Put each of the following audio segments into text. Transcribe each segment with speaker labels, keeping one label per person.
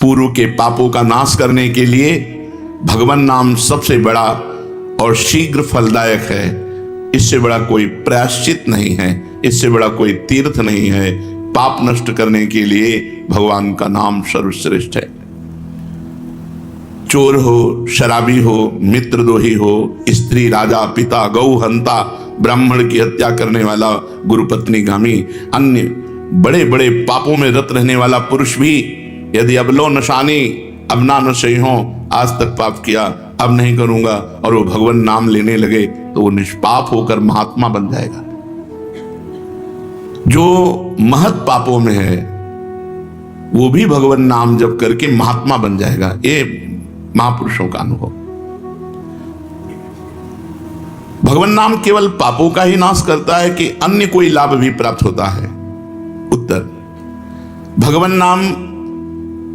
Speaker 1: पूर्व के पापों का नाश करने के लिए भगवान नाम सबसे बड़ा और शीघ्र फलदायक है। इससे बड़ा कोई प्रायश्चित नहीं है, इससे बड़ा कोई तीर्थ नहीं है। पाप नष्ट करने के लिए भगवान का नाम सर्वश्रेष्ठ है। चोर हो, शराबी हो, मित्रद्रोही हो, स्त्री, राजा, पिता, गौ हंता, ब्राह्मण की हत्या करने वाला, गुरुपत्नीगामी, अन्य बड़े बड़े पापों में रत रहने वाला पुरुष भी यदि अबलो नशानी अब ना नशे हो, आज तक पाप किया अब नहीं करूंगा, और वो भगवान नाम लेने लगे तो वो निष्पाप होकर महात्मा बन जाएगा। जो महत पापों में है वो भी भगवान नाम जप करके महात्मा बन जाएगा। ये महापुरुषों का अनुभव। भगवान नाम केवल पापों का ही नाश करता है कि अन्य कोई लाभ भी प्राप्त होता है? उत्तर, भगवान नाम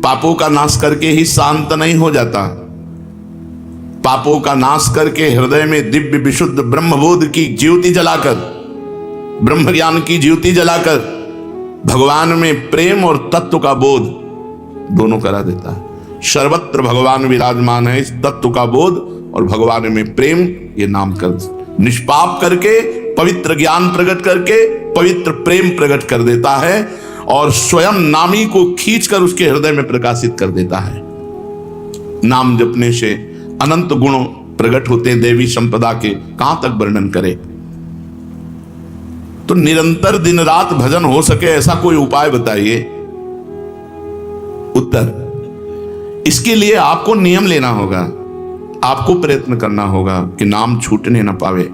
Speaker 1: पापों का नाश करके ही शांत नहीं हो जाता। पापों का नाश करके हृदय में दिव्य विशुद्ध ब्रह्मबोध की ज्योति जलाकर, ब्रह्म ज्ञान की ज्योति जलाकर भगवान में प्रेम और तत्व का बोध दोनों करा देता है। सर्वत्र भगवान विराजमान है, इस तत्व का बोध और भगवान में प्रेम, ये नाम कर निष्पाप करके पवित्र ज्ञान प्रकट करके पवित्र प्रेम प्रकट कर देता है और स्वयं नामी को खींचकर उसके हृदय में प्रकाशित कर देता है। नाम जपने से अनंत गुण प्रकट होते हैं देवी संपदा के, कहां तक वर्णन करें। तो निरंतर दिन रात भजन हो सके ऐसा कोई उपाय बताइए। उत्तर, इसके लिए आपको नियम लेना होगा, आपको प्रयत्न करना होगा कि नाम छूटने ना पावे।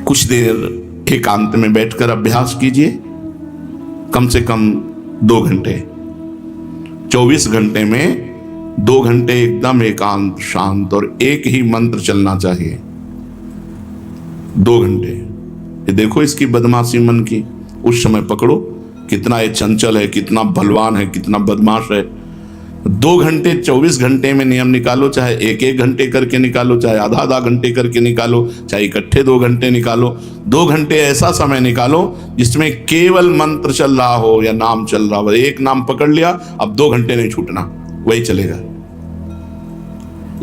Speaker 1: कुछ देर एकांत में बैठकर अभ्यास कीजिए, कम से कम 2 घंटे। 24 घंटे में 2 घंटे एकदम एकांत शांत और एक ही मंत्र चलना चाहिए। 2 घंटे। ये देखो इसकी बदमाशी मन की, उस समय पकड़ो कितना ये चंचल है, कितना बलवान है, कितना बदमाश है। 2 घंटे 24 घंटे में नियम निकालो, चाहे 1-1 घंटे करके निकालो, चाहे आधा घंटे करके निकालो, चाहे इकट्ठे 2 घंटे निकालो। 2 घंटे ऐसा समय निकालो जिसमें केवल मंत्र चल रहा हो या नाम चल रहा हो। एक नाम पकड़ लिया, अब 2 घंटे नहीं छूटना, वही चलेगा।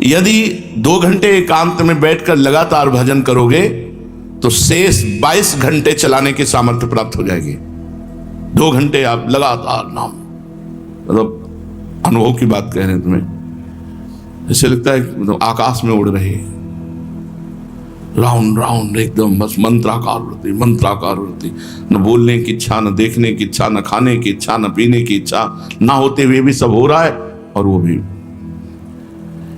Speaker 1: यदि 2 घंटे एकांत में बैठकर लगातार भजन करोगे तो शेष 22 घंटे चलाने की सामर्थ्य प्राप्त हो जाएगी। 2 घंटे आप लगातार नाम, मतलब अनुभव की बात कह रहे हैं तुम्हें, ऐसे लगता है मतलब आकाश में उड़ रही, राउंड राउंड एकदम, बस मंत्राकार वृत्ति, न बोलने की इच्छा, न देखने की इच्छा, न खाने की इच्छा, न पीने की इच्छा, ना होते हुए भी सब हो रहा है। और वो भी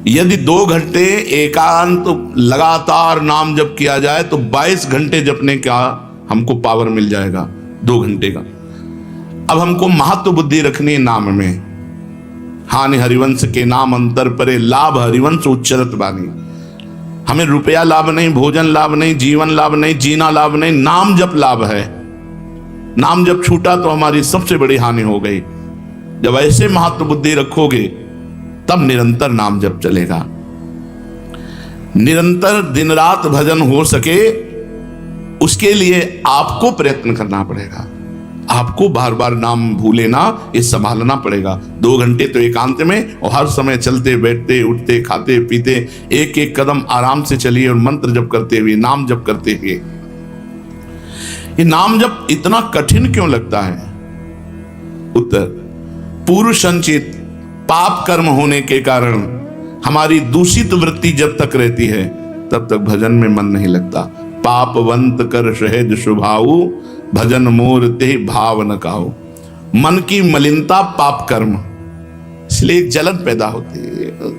Speaker 1: यदि 2 घंटे एकांत लगातार नाम जप किया जाए तो 22 घंटे जपने का हमको पावर मिल जाएगा, 2 घंटे का। अब हमको महत्व बुद्धि रखनी है नाम में। हानि हरिवंश के नाम अंतर परे, लाभ हरिवंश उच्चरत बानी। हमें रुपया लाभ नहीं, भोजन लाभ नहीं, जीवन लाभ नहीं, जीना लाभ नहीं, नाम जप लाभ है। नाम जब छूटा तो हमारी सबसे बड़ी हानि हो गई। जब ऐसे महत्व बुद्धि रखोगे तब निरंतर नाम जप चलेगा। निरंतर दिन रात भजन हो सके उसके लिए आपको प्रयत्न करना पड़ेगा। आपको बार बार नाम भूले ना, ये संभालना पड़ेगा। 2 घंटे तो एकांत में, और हर समय चलते बैठते उठते खाते पीते एक एक कदम आराम से चलिए और मंत्र जप करते हुए, नाम जप करते हुए। ये नाम जप इतना कठिन क्यों लगता है? उत्तर, पूर्व संचित पाप कर्म होने के कारण हमारी दूषित वृत्ति जब तक रहती है तब तक भजन में मन नहीं लगता। पापवंत कर सहज स्वभाव, भजन मोर ते भाव न काओ। मन की मलिनता पाप कर्म, इसलिए एक जलन पैदा होती है।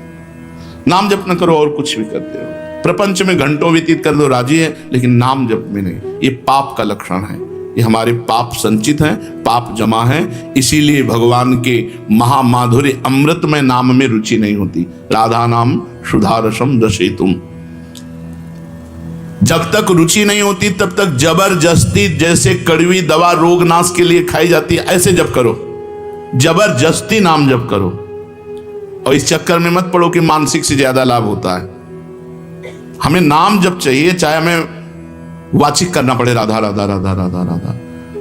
Speaker 1: नाम जप न करो और कुछ भी करते हो, प्रपंच में घंटों व्यतीत कर दो, राजी है, लेकिन नाम जप में नहीं। ये पाप का लक्षण है, ये हमारे पाप संचित हैं, पाप जमा है। इसीलिए भगवान के महामाधुर्य अमृतमय नाम में रुचि नहीं होती। राधा नाम सुधारसम दशेतुम। जब तक रुचि नहीं होती तब तक जबरदस्ती, जैसे कड़वी दवा रोग नाश के लिए खाई जाती है, ऐसे जप करो, जबरदस्ती नाम जप करो। और इस चक्कर में मत पड़ो कि मानसिक से ज्यादा लाभ होता है। हमें नाम जप चाहिए, चाहे हमें वाचिक करना पड़े राधा राधा राधा राधा राधा,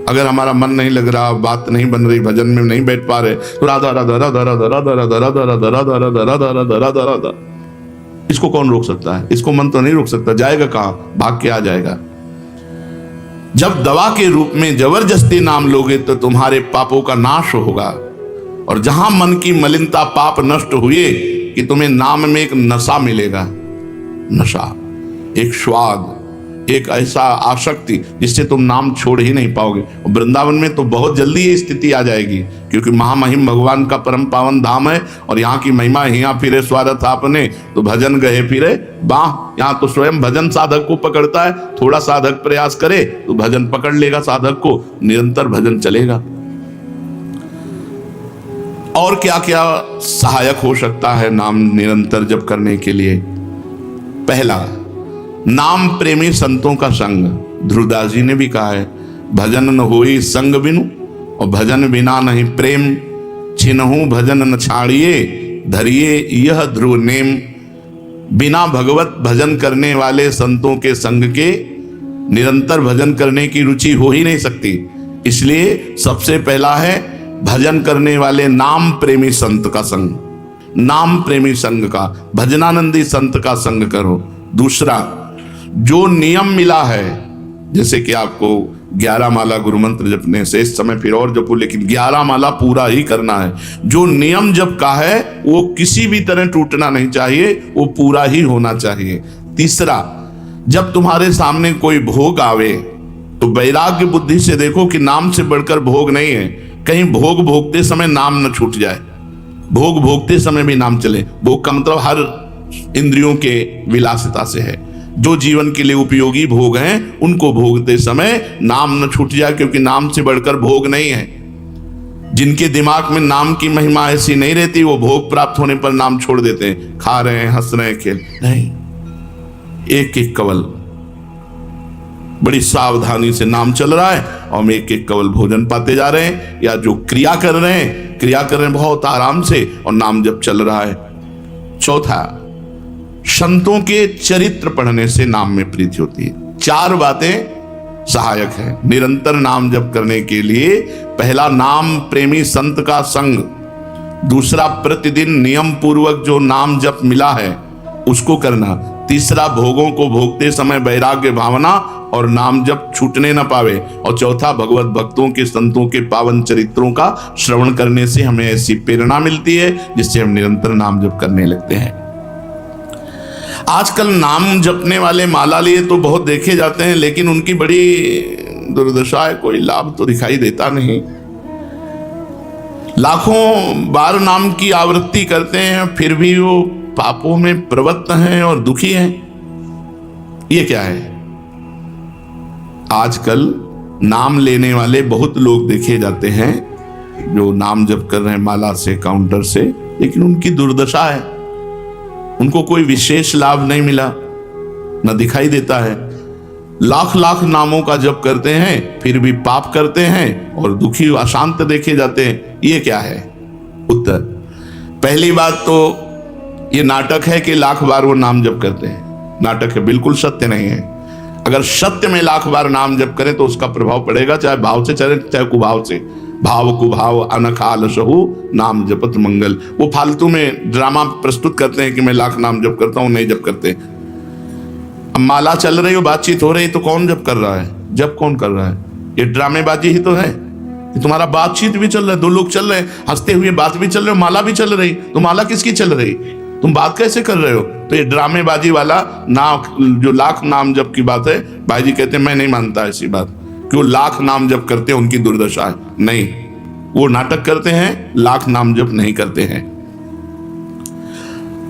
Speaker 1: अगर हमारा मन नहीं लग रहा, बात नहीं बन रही, भजन में नहीं बैठ पा रहे, तो राधा राधा राधा राधा राधा राधा राधा राधा राधा राधा राधा राधा राधा राधा, इसको कौन रोक सकता है? इसको मन तो नहीं रोक सकता, जाएगा कहां? भाग के आ जाएगा। जब दवा के रूप में जबरदस्ती नाम लोगे तो तुम्हारे पापों का नाश होगा। और जहां मन की मलिनता पाप नष्ट हुए कि तुम्हें नाम में एक नशा मिलेगा, नशा, एक स्वाद, एक ऐसा आसक्ति जिससे तुम नाम छोड़ ही नहीं पाओगे। और वृंदावन में तो बहुत जल्दी ये स्थिति आ जाएगी, क्योंकि महामहिम भगवान का परम पावन धाम है और यहाँ की महिमा हिया फिरे स्वार्थ आपने, तो भजन गए फिरे बाह। यहाँ तो स्वयं भजन साधक को पकड़ता है, थोड़ा साधक प्रयास करे तो भजन पकड़ लेगा साधक को, निरंतर भजन चलेगा। और क्या क्या सहायक हो सकता है नाम निरंतर जप करने के लिए? पहला, नाम प्रेमी संतों का संग। ध्रुवदास जी ने भी कहा है, भजन न होई संग बिनु, और भजन बिना नहीं प्रेम, छिनहु भजन न छाड़िए, धरिए यह ध्रुव नेम। बिना भगवत भजन करने वाले संतों के संग के निरंतर भजन करने की रुचि हो ही नहीं सकती। इसलिए सबसे पहला है भजन करने वाले नाम प्रेमी संत का संग, नाम प्रेमी संग का, भजनानंदी संत का संग करो। दूसरा, जो नियम मिला है, जैसे कि आपको 11 माला गुरु मंत्र जपने से इस समय फिर और जपो, लेकिन 11 माला पूरा ही करना है। जो नियम जप का है वो किसी भी तरह टूटना नहीं चाहिए, वो पूरा ही होना चाहिए। तीसरा, जब तुम्हारे सामने कोई भोग आवे तो वैराग्य बुद्धि से देखो कि नाम से बढ़कर भोग नहीं है। कहीं भोग भोगते समय नाम न छूट जाए, भोग भोगते समय भी नाम चले। भोग का मतलब हर इंद्रियों के विलासिता से है। जो जीवन के लिए उपयोगी भोग हैं उनको भोगते समय नाम न छूट जाए, क्योंकि नाम से बढ़कर भोग नहीं है। जिनके दिमाग में नाम की महिमा ऐसी नहीं रहती, वो भोग प्राप्त होने पर नाम छोड़ देते हैं, खा रहे हैं, हंस रहे हैं, खेल नहीं। एक एक कवल बड़ी सावधानी से नाम चल रहा है और हम एक एक कवल भोजन पाते जा रहे हैं, या जो क्रिया कर रहे हैं बहुत आराम से और नाम जब चल रहा है। चौथा, संतों के चरित्र पढ़ने से नाम में प्रीति होती है। 4 बातें सहायक है निरंतर नाम जप करने के लिए। पहला, नाम प्रेमी संत का संग। दूसरा, प्रतिदिन नियम पूर्वक जो नाम जप मिला है उसको करना। तीसरा, भोगों को भोगते समय वैराग्य भावना और नाम जप छूटने न पावे। और चौथा, भगवत भक्तों के संतों के पावन चरित्रों का श्रवण करने से हमें ऐसी प्रेरणा मिलती है जिससे हम निरंतर नाम जप करने लगते हैं। आजकल नाम जपने वाले माला लिए तो बहुत देखे जाते हैं, लेकिन उनकी बड़ी दुर्दशा है, कोई लाभ तो दिखाई देता नहीं। लाखों बार नाम की आवृत्ति करते हैं, फिर भी वो पापों में प्रवृत्त हैं और दुखी हैं। ये क्या है? आजकल नाम लेने वाले बहुत लोग देखे जाते हैं जो नाम जप कर रहे हैं माला से, काउंटर से, लेकिन उनकी दुर्दशा है, उनको कोई विशेष लाभ नहीं मिला, न दिखाई देता है। लाख लाख नामों का जप करते हैं फिर भी पाप करते हैं और दुखी अशांत देखे जाते हैं। ये क्या है? उत्तर, पहली बात तो ये नाटक है कि लाख बार वो नाम जप करते हैं। नाटक है, बिल्कुल सत्य नहीं है। अगर सत्य में लाख बार नाम जप करें तो उसका प्रभाव पड़ेगा, चाहे भाव से चले चाहे कुभाव से। भाव कुभाव अनखाल सहु नाम जपत मंगल। वो फालतू में ड्रामा प्रस्तुत करते हैं कि मैं लाख नाम जप करता हूं, नहीं जप करते। अब माला चल रही हो, बातचीत हो रही, तो कौन जप कर रहा है? जप कौन कर रहा है? ये ड्रामेबाजी ही तो है। तुम्हारा बातचीत भी चल रहा है, 2 लोग चल रहे हैं, हंसते हुए बात भी चल रही, माला भी चल रही, तो माला किसकी चल रही? तुम बात कैसे कर रहे हो? तो ये ड्रामेबाजी वाला जो लाख नाम जप की बात है, भाई जी कहते हैं मैं नहीं मानता ऐसी बात, कि वो लाख नाम जप करते हैं उनकी दुर्दशा है। नहीं, वो नाटक करते हैं, लाख नाम जप नहीं करते हैं।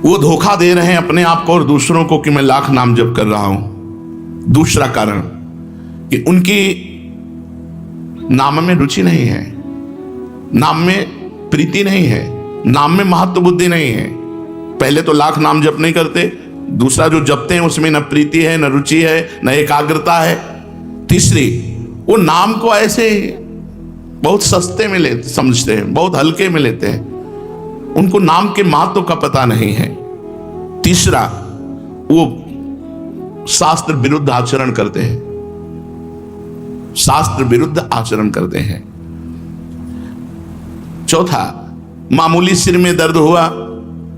Speaker 1: वो धोखा दे रहे हैं अपने आप को और दूसरों को कि मैं लाख नाम जप कर रहा हूं। दूसरा कारण कि उनकी नाम में रुचि नहीं है, नाम में प्रीति नहीं है, नाम में महत्व बुद्धि नहीं है। पहले तो लाख नाम जप नहीं करते, दूसरा जो जपते हैं उसमें न प्रीति है, न रुचि है, न एकाग्रता है। तीसरी, वो नाम को ऐसे बहुत सस्ते में ले समझते हैं, बहुत हल्के में लेते हैं, उनको नाम के महत्व का पता नहीं है। तीसरा, वो शास्त्र विरुद्ध आचरण करते हैं। शास्त्र विरुद्ध आचरण करते हैं। चौथा, मामूली सिर में दर्द हुआ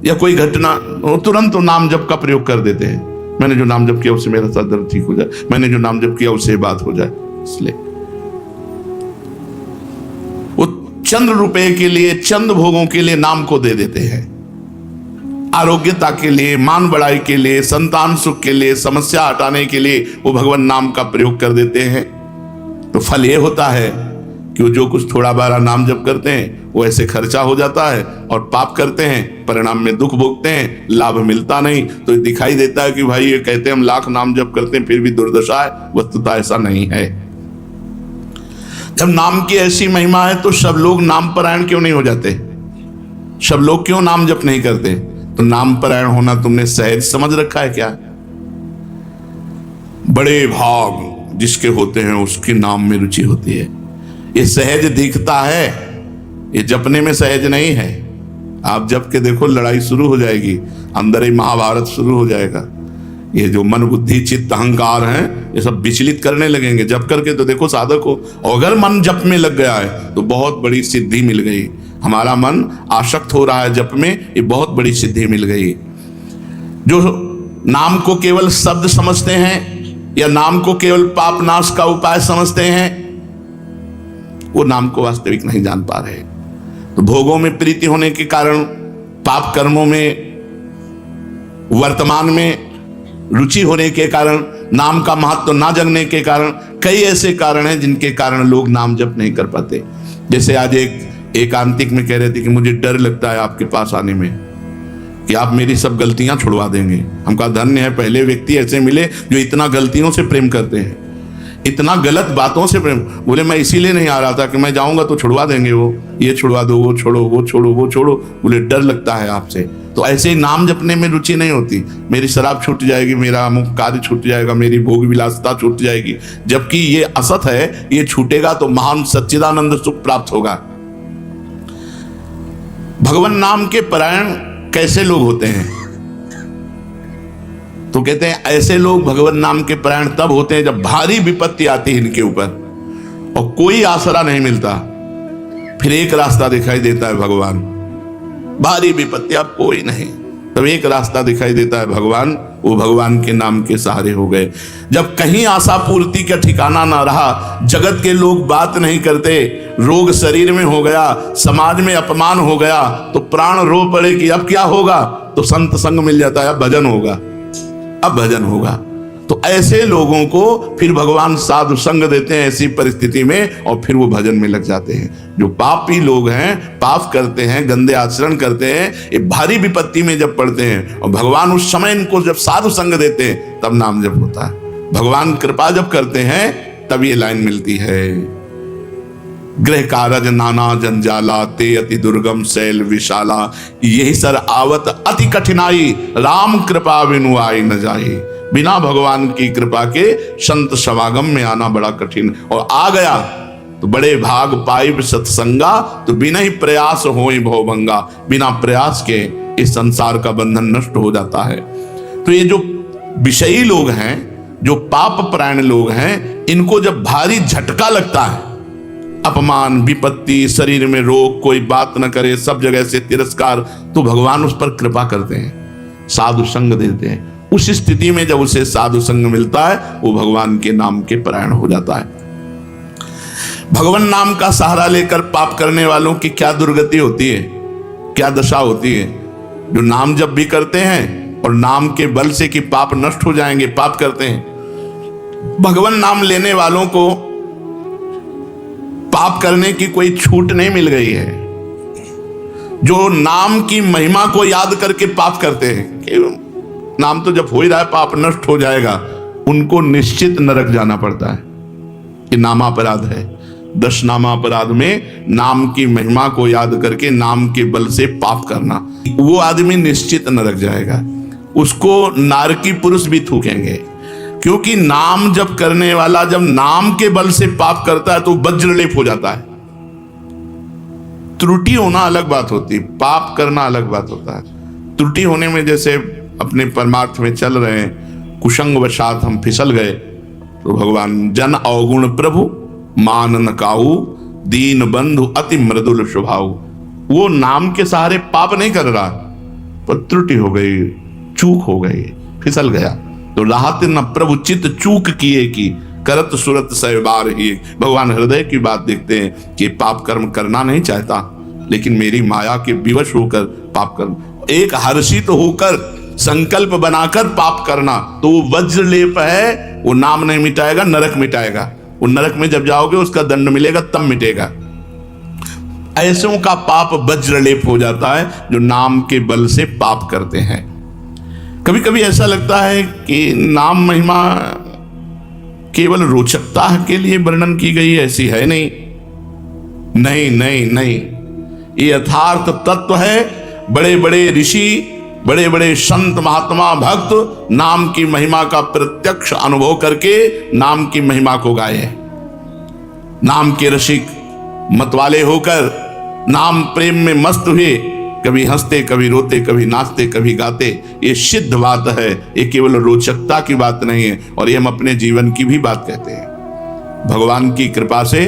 Speaker 1: या कोई घटना हो, तुरंत नाम जप का प्रयोग कर देते हैं। मैंने जो नाम जप किया उससे मेरा सर दर्द ठीक हो जाए, मैंने जो नाम जप किया उससे बात हो जाए। इसलिए वो चंद रुपए के लिए, चंद भोगों के लिए नाम को दे देते हैं। आरोग्यता के लिए, मान बढ़ाई के लिए, संतान सुख के लिए, समस्या हटाने के लिए वो भगवान नाम का प्रयोग कर देते हैं। तो फल ये होता है कि वो जो कुछ थोड़ा बारा नाम जप करते हैं वो ऐसे खर्चा हो जाता है, और पाप करते हैं, परिणाम में दुख भोगते हैं, लाभ मिलता नहीं। तो दिखाई देता है कि भाई ये कहते हैं हम लाख नाम जप करते हैं फिर भी दुर्दशा है। वस्तुतः ऐसा नहीं है। जब नाम की ऐसी महिमा है तो सब लोग नाम परायण क्यों नहीं हो जाते? सब लोग क्यों नाम जप नहीं करते? तो नाम परायण होना तुमने सहज समझ रखा है क्या? बड़े भाग जिसके होते हैं उसके नाम में रुचि होती है। ये सहज दिखता है, ये जपने में सहज नहीं है। आप जप के देखो, लड़ाई शुरू हो जाएगी, अंदर ही महाभारत शुरू हो जाएगा। ये जो मन बुद्धि चित्त अहंकार हैं ये सब विचलित करने लगेंगे। जप करके तो देखो साधक को, अगर मन जप में लग गया है तो बहुत बड़ी सिद्धि मिल गई। हमारा मन आसक्त हो रहा है जप में, ये बहुत बड़ी सिद्धि मिल गई। जो नाम को केवल शब्द समझते हैं या नाम को केवल पाप नाश का उपाय समझते हैं, वो नाम को वास्तविक नहीं जान पा रहे। तो भोगों में प्रीति होने के कारण, पाप कर्मों में वर्तमान में रुचि होने के कारण, नाम का महत्व ना जानने के कारण, कई ऐसे कारण हैं जिनके कारण लोग नाम जप नहीं कर पाते। जैसे आज एक एकांतिक में कह रहे थे कि मुझे डर लगता है आपके पास आने में कि आप मेरी सब गलतियां छुड़वा देंगे। हम कहा धन्य है, पहले व्यक्ति ऐसे मिले जो इतना गलतियों से प्रेम करते हैं, इतना गलत बातों से प्रेम। बोले मैं इसीलिए नहीं आ रहा था कि मैं जाऊंगा तो छुड़वा देंगे, वो ये छुड़वा दो, वो छोड़ो, वो छोड़ो, वो छोड़ो। बोले डर लगता है आपसे। तो ऐसे ही नाम जपने में रुचि नहीं होती। मेरी शराब छूट जाएगी, मेरा अमुक कार्य छूट जाएगा, मेरी भोग विलासता छूट जाएगी। जबकि ये असत है, ये छूटेगा तो महान सच्चिदानंद सुख प्राप्त होगा। भगवान नाम के परायण कैसे लोग होते हैं? तो कहते हैं ऐसे लोग भगवान नाम के परायण तब होते हैं जब भारी विपत्ति आती है इनके ऊपर और कोई आसरा नहीं मिलता। फिर एक रास्ता दिखाई देता है भगवान। भारी विपत्ति अब कोई नहीं, तब एक रास्ता दिखाई देता है भगवान। वो भगवान के नाम के सहारे हो गए। जब कहीं आशा पूर्ति का ठिकाना ना रहा, जगत के लोग बात नहीं करते, रोग शरीर में हो गया, समाज में अपमान हो गया, तो प्राण रो पड़े कि अब क्या होगा? तो संत संग मिल जाता है, अब भजन होगा, अब भजन होगा। तो ऐसे लोगों को फिर भगवान साधु संग देते हैं ऐसी परिस्थिति में, और फिर वो भजन में लग जाते हैं। जो पापी लोग हैं, पाप करते हैं, गंदे आचरण करते हैं, ये भारी विपत्ति में जब पड़ते हैं और भगवान उस समय इनको जब साधु संग देते हैं तब नाम जप होता है। भगवान कृपा जब करते हैं तब ये लाइन मिलती है, गृह कारज नाना जंजाला, ते अति दुर्गम शैल विशाला, यही सर आवत अति कठिनाई, राम कृपा बिनु आई न जाई। बिना भगवान की कृपा के संत समागम में आना बड़ा कठिन, और आ गया तो बड़े भाग पाइब सत्संगा, तो बिना ही प्रयास होई भवभंगा। बिना प्रयास के इस संसार का बंधन नष्ट हो जाता है। तो ये जो विषयी लोग हैं, जो पाप परायण लोग हैं, इनको जब भारी झटका लगता है, अपमान, विपत्ति, शरीर में रोग, कोई बात न करे, सब जगह से तिरस्कार, तो भगवान उस पर कृपा करते हैं, साधु संग देते हैं। उस स्थिति में जब उसे साधु संग मिलता है, वो भगवान के नाम के परायण हो जाता है। भगवान नाम का सहारा लेकर पाप करने वालों की क्या दुर्गति होती है, क्या दशा होती है? जो नाम जब भी करते हैं और नाम के बल से कि पाप नष्ट हो जाएंगे, पाप करते हैं। भगवान नाम लेने वालों को पाप करने की कोई छूट नहीं मिल गई है। जो नाम की महिमा को याद करके पाप करते हैं कि नाम तो जब हो ही रहा है, पाप नष्ट हो जाएगा, उनको निश्चित नरक जाना पड़ता है। ये नामापराध है। 10 नामापराध में नाम की महिमा को याद करके नाम के बल से पाप करना, वो आदमी निश्चित नरक जाएगा। उसको नारकी पुरुष भी थूकेंगे, क्योंकि नाम जब करने वाला जब नाम के बल से पाप करता है तो वज्रलेप हो जाता है। त्रुटि होना अलग बात होती, पाप करना अलग बात होता है। त्रुटि होने में जैसे अपने परमार्थ में चल रहे हैं, कुसंग वशात हम फिसल गए, तो भगवान जन अवगुण प्रभु मान न काऊ, दीन बंधु अति मृदुल स्वभाव। वो नाम के सहारे पाप नहीं कर रहा, पर त्रुटि हो गई, चूक हो गई, फिसल गया। तो राहत न प्रभु चित चूक किए की, करत सुरत सहबार ही। भगवान हृदय की बात देखते हैं कि पाप कर्म करना नहीं चाहता, लेकिन मेरी माया के विवश होकर पाप कर्म, एक हर्षित होकर संकल्प बनाकर पाप करना, तो वो वज्रलेप है, वो नाम नहीं मिटाएगा, नरक मिटाएगा। वो नरक में जब जाओगे उसका दंड मिलेगा, तब मिटेगा। ऐसों का पाप वज्रलेप हो जाता है जो नाम के बल से पाप करते हैं। कभी कभी ऐसा लगता है कि नाम महिमा केवल रोचकता के लिए वर्णन की गई, ऐसी है नहीं। नहीं नहीं नहीं, ये यथार्थ तत्व है। बड़े बड़े ऋषि, बड़े बड़े संत महात्मा भक्त नाम की महिमा का प्रत्यक्ष अनुभव करके नाम की महिमा को गाए। नाम के रसिक मतवाले होकर नाम प्रेम में मस्त हुए, कभी हंसते, कभी रोते, कभी नाचते, कभी गाते। ये सिद्ध बात है, ये केवल रोचकता की बात नहीं है, और ये हम अपने जीवन की भी बात कहते हैं। भगवान की कृपा से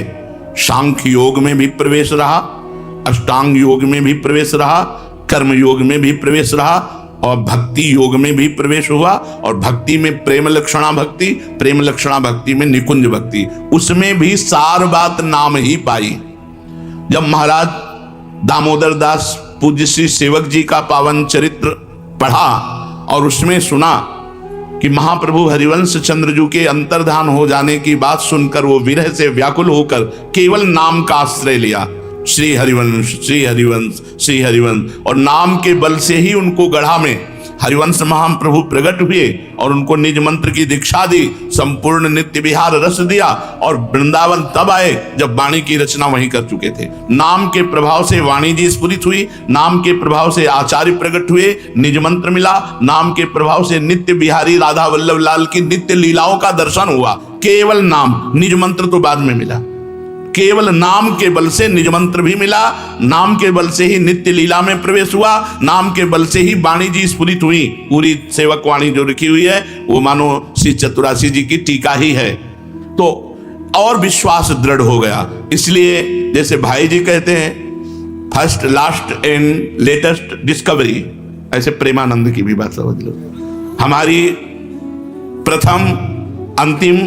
Speaker 1: सांख्य योग में भी प्रवेश रहा, अष्टांग योग में भी प्रवेश रहा, कर्म योग में भी प्रवेश रहा, और भक्ति योग में भी प्रवेश हुआ। और भक्ति में प्रेम लक्षणा भक्ति, प्रेम लक्षणा भक्ति में निकुंज भक्ति, उसमें भी सार बात नाम ही पाई। जब महाराज दामोदर दास पूज्य श्री सेवक जी का पावन चरित्र पढ़ा और उसमें सुना कि महाप्रभु हरिवंश चंद्रजू के अंतर्धान हो जाने की बात सुनकर वो विरह से व्याकुल होकर केवल नाम का आश्रय लिया, श्री हरिवंश, श्री हरिवंश, श्री हरिवंश, और नाम के बल से ही उनको गढ़ा में हरिवंश महाप्रभु प्रकट हुए और उनको निज मंत्र की दीक्षा दी, संपूर्ण नित्य विहार रस दिया, और वृंदावन तब आए जब वाणी की रचना वहीं कर चुके थे। नाम के प्रभाव से वाणी जी स्फुरित हुई, नाम के प्रभाव से आचार्य प्रकट हुए, निज मंत्र मिला, नाम के प्रभाव से नित्य बिहारी राधा वल्लभ लाल की नित्य लीलाओं का दर्शन हुआ। केवल नाम, निज मंत्र तो बाद में मिला। केवल नाम के बल से निज मंत्र भी मिला, नाम के बल से ही नित्य लीला में प्रवेश हुआ, नाम के बल से ही वाणी जी स्फुरित हुई। पूरी सेवक वाणी जो लिखी हुई है वो मानो श्री चतुरासी जी की टीका ही है। तो और विश्वास दृढ़ हो गया। इसलिए जैसे भाई जी कहते हैं, first last and latest discovery, ऐसे प्रेमानंद की भी बात समझ लो। हमारी प्रथम, अंतिम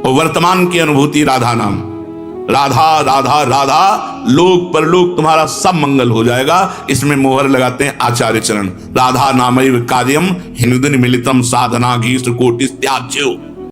Speaker 1: और वर्तमान की अनुभूति राधा नाम, राधा राधा राधा, लोक परलोक तुम्हारा सब मंगल हो जाएगा। इसमें मोहर लगाते हैं आचार्य चरण। राधा नामैव कार्यम हिंदुन मिलितम साधना गीस कोटि त्याज्यो।